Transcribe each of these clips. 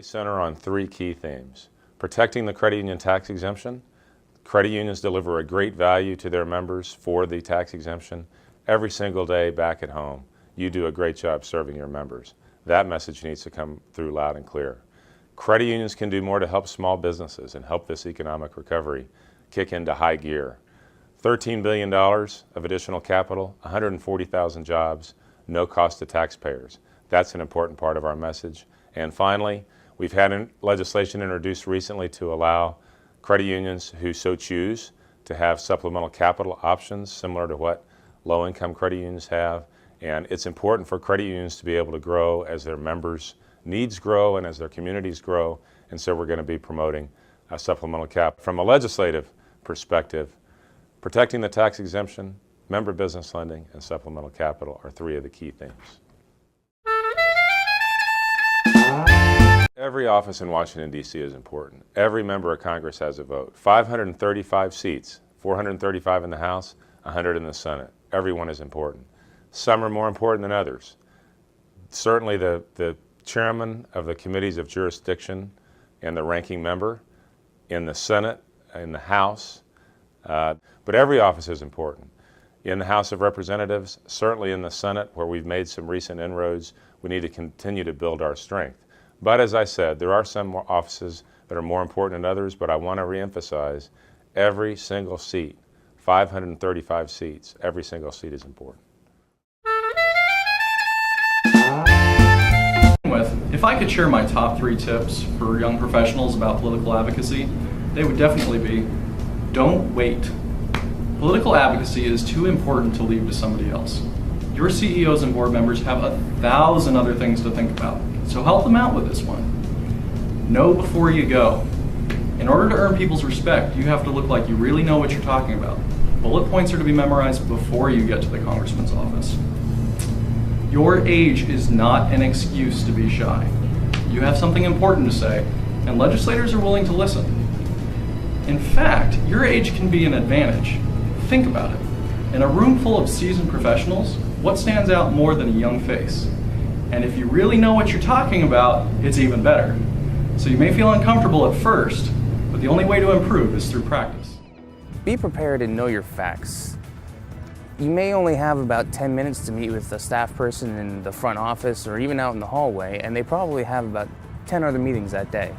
center on three key themes. Protecting the credit union tax exemption. Credit unions deliver a great value to their members for the tax exemption. Every single day back at home, you do a great job serving your members. That message needs to come through loud and clear. Credit unions can do more to help small businesses and help this economic recovery kick into high gear. $13 billion of additional capital, 140,000 jobs, no cost to taxpayers. That's an important part of our message. And finally, we've had legislation introduced recently to allow credit unions who so choose to have supplemental capital options similar to what low-income credit unions have. And it's important for credit unions to be able to grow as their members' needs grow and as their communities grow. And so we're going to be promoting a supplemental cap. From a legislative perspective, protecting the tax exemption, member business lending, and supplemental capital are three of the key themes. Every office in Washington, D.C. is important. Every member of Congress has a vote. 535 seats, 435 in the House, 100 in the Senate. Everyone is important. Some are more important than others. Certainly the chairman of the committees of jurisdiction and the ranking member in the Senate, in the House, but every office is important. In the House of Representatives, certainly in the Senate, where we've made some recent inroads, we need to continue to build our strength. But as I said, there are some more offices that are more important than others, but I want to reemphasize every single seat, 535 seats, every single seat is important. If I could share my top 3 tips for young professionals about political advocacy, they would definitely be, don't wait. Political advocacy is too important to leave to somebody else. Your CEOs and board members have 1,000 other things to think about, so help them out with this one. Know before you go. In order to earn people's respect, you have to look like you really know what you're talking about. Bullet points are to be memorized before you get to the congressman's office. Your age is not an excuse to be shy. You have something important to say, and legislators are willing to listen. In fact, your age can be an advantage. Think about it. In a room full of seasoned professionals, what stands out more than a young face? And if you really know what you're talking about, it's even better. So you may feel uncomfortable at first, but the only way to improve is through practice. Be prepared and know your facts. You may only have about 10 minutes to meet with a staff person in the front office or even out in the hallway, and they probably have about 10 other meetings that day.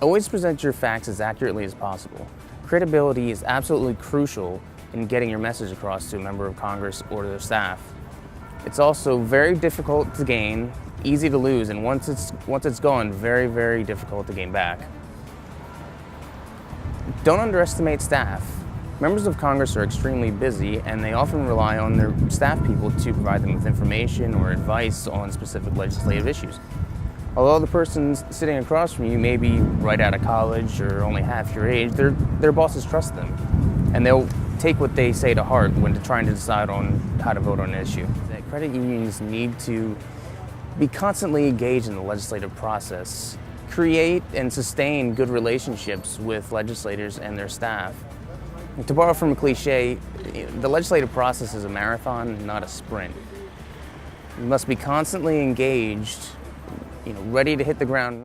Always present your facts as accurately as possible. Credibility is absolutely crucial in getting your message across to a member of Congress or their staff. It's also very difficult to gain, easy to lose, and once it's gone, very, very difficult to gain back. Don't underestimate staff. Members of Congress are extremely busy, and they often rely on their staff people to provide them with information or advice on specific legislative issues. Although the person sitting across from you may be right out of college or only half your age, their bosses trust them, and they'll take what they say to heart when trying to decide on how to vote on an issue. That credit unions need to be constantly engaged in the legislative process, create and sustain good relationships with legislators and their staff. To borrow from a cliche, the legislative process is a marathon, not a sprint. You must be constantly engaged, ready to hit the ground.